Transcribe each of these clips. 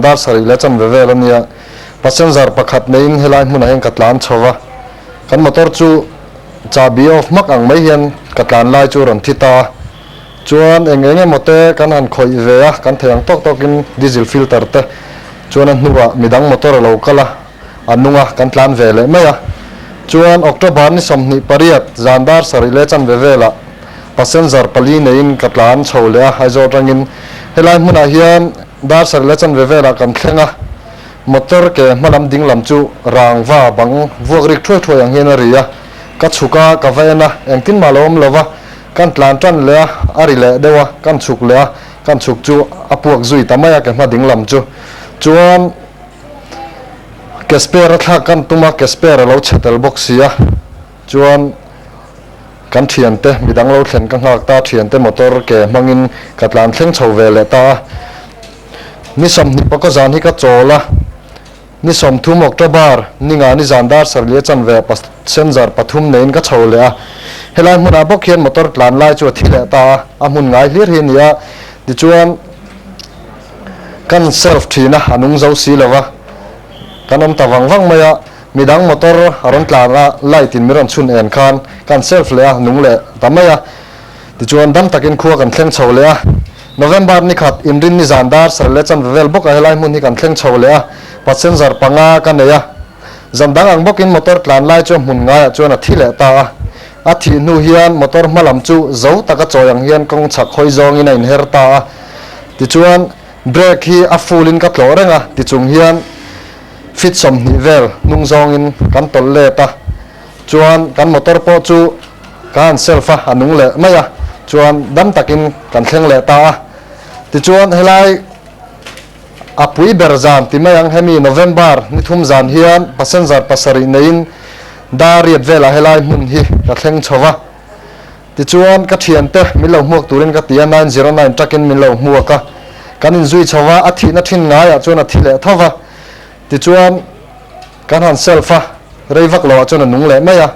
zandar sari le chan ve ve lania passenger pakhat nein helai hmun heng katlan chowa kan motor chu chabi off mak ang mai hian katlan lai chu ron thita chuan engenge mote kan han khoi ve a kan theyang tok tokin diesel filter te chuan an hnuwa midang motor lo kala anunga kan tlan ve le mai a chuan october ni somni pariat zandar sari le chan ve vela passenger pali nein katlan chhole a haizo tangin helai hmuna hian dar sari le chan ve vela kan thlenga motor ke malam ding lam chu rangwa bang vuak rik thoi thoi ang hian a ria ka chuka ka vaina engtin malom lova kan tlan tan le ari le dewa kan chuk le kan chuk chu apuak zui tamaya ke ma ding lam chu chuan kesper thla kan tuma kesper lo chetel boxia chuan kan thiante midang lo thlen ka ngak ta thiante motor ke mangin katlan thleng chho ve le ta ni som ni pako zan hi ka chola ni som thum october ninga ni zandar sarle chan ve passenger pathum nein ka chhole a helai hmuna bok hian motor tlan lai chu thile ta amun ngai hlir hi nia ti chuan kan self thina anung zo si lova kanom tawang wang maya midang motor aron tlanga light in miron chun en khan kan self le a nung le tamaya ti chuan dam takin khuwa kan thleng chho le a november ni khat inrin ni zandar sarle chan vel bok a helai hmun hi kan thleng chho le a passenger panga kan neya zamdang ang bokin motor tlan lai chu hmun nga chuan a thile ta a thi nu hian motor malam chu zo taka choyang hian kong chak khoi zong in in her ta ti chuan brake hi a full in ka tlo renga ti chung hian fit som ni vel nung zong in kan tol le ta chuan kan motor po chu kan selfa anung le maya chuan dam takin kan thleng le ta ti chuan helai apui berzan ti mayang hemi november ni thum zan hian passenger pasari nein dariat vela helai mun hi ka thleng chowa ti chuan ka thiante milo muak turin ka tia 909 takin milo muaka kanin zui chowa a thina thin ngaya chuan a thile thova ti chuan kan han selfa reivak lo chuan nung le maya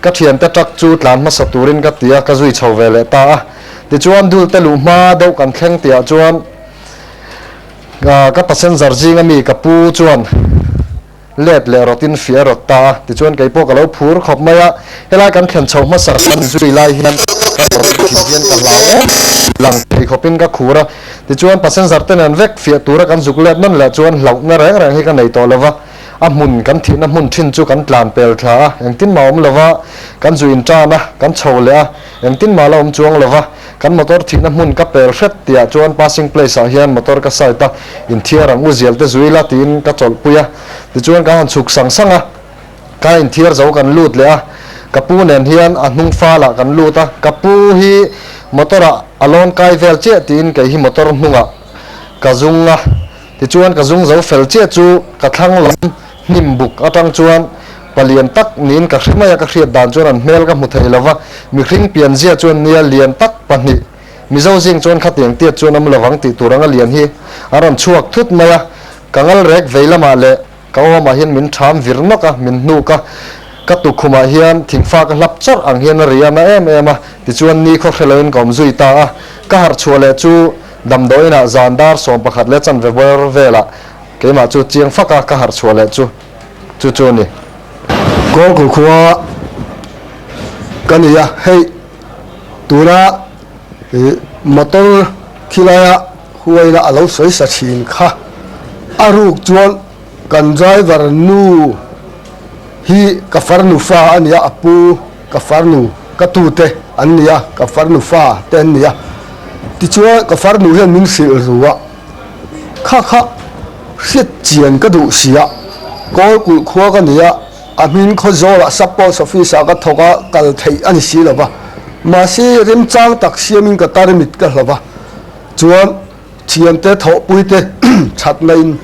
ka thiante trak chu tlan ma sa turin ka tia ka zui chho vele ta ti chuan dul te lu ma do kan thleng tia chuan ka passenger jinga mi ka pu chuan let le rotin fia rot ta ti chuan kai po ka lo phur khop maya helai kan thlen chho ma sar san zui lai hian ka rotin hian ka lao lang thei khopin ka khura ti chuan passenger ten an vek fia tura kan zuklet man la chuan lau na reng reng hi ka nei to lova a mun kan thina mun thin chu kan tlan pel tha engtin maum lova kan zuin ta na kan chho le a engtin ma lom chuang lova kan motor thina mun ka pel hret tia chuan passing place a hian motor ka sai ta in thiar ang uzial te zuila tin ka chol puya ti chuan ka han chuk sang sanga ka in thiar zo kan lut le a kapu nen hian a hnung fala kan luta kapu hi motora alon kai vel che tin kai hi motor hnunga kazunga ti chuan kazung zo fel che chu ka thlang lam hnim buk atang chuan palian tak nin ka hrimaya ka hriat dan chuan an hmel ka hmu thei lova mi hring pian zia chuan nia lian tak pahnih mizo jing chuan khatiang tiat chuan am lawang ti turanga lian hi aron chuak thut maya kangal rek veilama le kawama hian min tham virnoka min hnuka ka tu khuma hian thingfa ka hlap chor ang hian riana em ema ti chuan ni kho khelein kom zui ta ka har chhuale chu damdoina zandar som pakhat le chan veber vela keima chu chiang faka ka har chhuale chu chu ni ko ko khuwa kania hei tura motor khilaya huaina alo soi sa thin kha aruk chuan kan driver nu hi kafarnu fa ania apu kafarnu katute ania kafarnu fa tenia ti chuan kafarnu hian min sil ruwa kha kha hriat chian ka du sia ko ku khuwa kania amin kho zola support office ka thoka kal thei ani si lova ma si rim chang tak siamin ka tarmit ka lova chuan chian te tho puite chat lain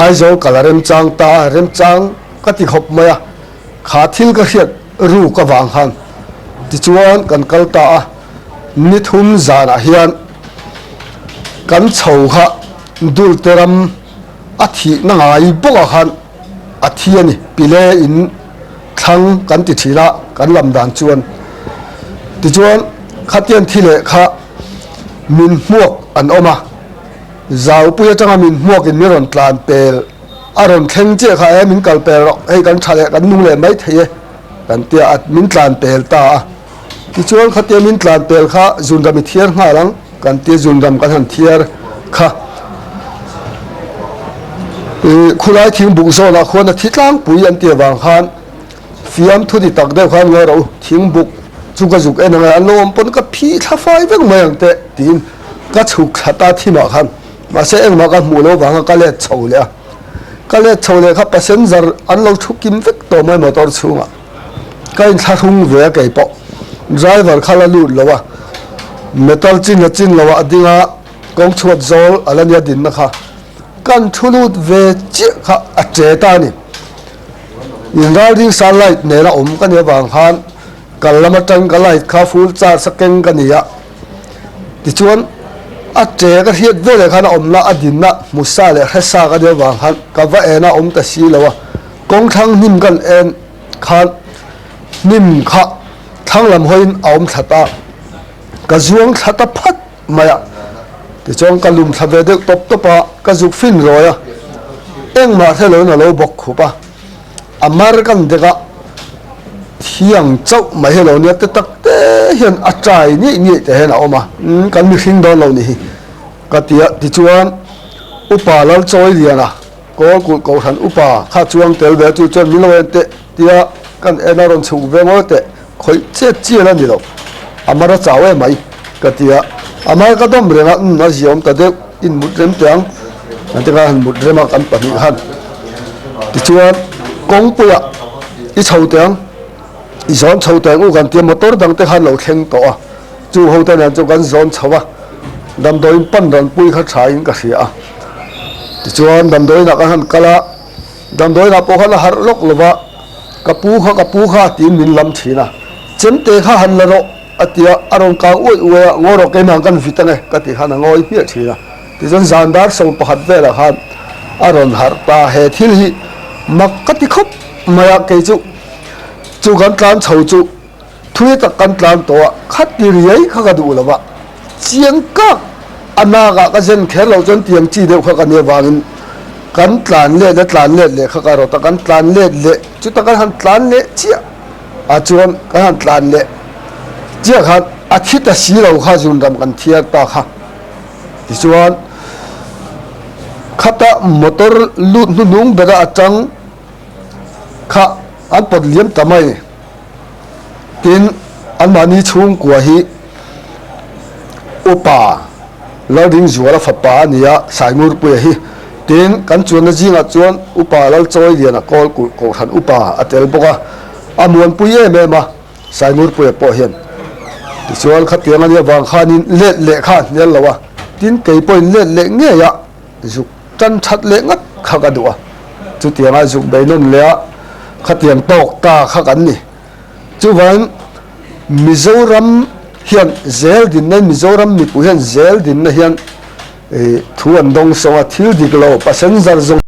ai zo kalarem chang ta rem chang ka ti khop maya kha thil ka hiat ru ka wang han ti chuan kan kal ta ni thum zana hian kan chho kha dul teram a thi na ngai boka han a thi ani pile in thang kan ti thila kan lam dan chuan ti chuan khatian thile kha min muak an oma giàu bùi chẳng mình mua cái miếng ron tlan pel aron khen che khai em mình kal pel hay kan thale kan nung le mấy thế kan tia at mình tlan pel ta thì chuan khát tia mình tlan pel kha zun ram thier nga lang kan tia zun ram kan han thier kha khulai thing buk zo na khona thitlang pui an tia wang khan fiam thu di tak de khan ngaro thing buk chuka juk en nga anom pon ka phi tha fai veng mayang te tin ka chuk khata thima khan ma se eng ma ka mu lo wang ka le chole kha passenger an lo thu kim vek to mai motor chunga kain tha hung ve kai po driver khala lu lowa metal chin lowa adinga kong chuat zol alania din na kha kan thulut ve chi kha a che ta ni in riding sunlight ne la om kan ya wang khan kalama tang kalai kha full cha sakeng kan ya ti chuan a che ka hiat ve le khan om la adin na musa le hesa ka de wang khan ka va ena om ta si lawa kong thang nim kan en khan nim kha thang lam hoin om thata ka zuang thata phat maya ti chong kalum thabe de top pa ka juk fin roya eng ma thelo na lo bok khupa amar kan dega thiang chau ma helo ne te tak te hian a trai ni te hena oma kan mi hring don lo ni ka tia ti chuan upa lal choi liana ko han upa kha chuang tel ve chu chon mi lo te tia kan enaron chu ve mo te khoi che la ni lo amara chawe mai ka tia amar ka dom renga na ziom ta de in mut rem tiang antika han mut rema kan pani han ti chuan kong puya i chho tiang i zon chho tiang u kan tia motor dang te han lo thleng to a chu ho ta na chu kan zon chhowa dam doin pan ran pui kha thain ka ria ti chuan dam doi na ka han kala dam doi na po khala har lok lova kapu kha tin min lam thina chem te kha han la ro atia aron ka oi ngoro ke mang kan vitane ka ti khana ngoi pia thina ti jon zandar so pakhat ve la khan aron har ta he thil hi makati khop maya ke chu kan tlan chho chu thui ta kan tlan to khat ti riai kha ka du lawa chiang ka anaga ka zen kher lo jon tiang chi de kha ka ne wangin kan tlan le kha ka ro ta kan tlan le chu ta kan han tlan le chia a chuan ka han tlan le chia kha a thita si lo kha jun ram kan thia ta kha ti chuan khata motor lut nu nung beda atang kha an pot liam tamai tin an mani chung kwa hi upa loading zuala fapa ania saimur pu hi tin kan chuan na jinga chuan upa lal choi liana kol ko han upa atel boka amuan pu ye me ma saimur pu po hian ti chuan kha tiang ania wang khanin le khan nel lawa tin kei point le nge ya zuk tan that le ngat kha ka duwa chu tiang a zuk beinon le kha tiang tok ta kha kan ni chu wan Mizoram hian zel din na Mizoram mi pu hian zel din na hian thu an dong songa thil dik lo passenger zong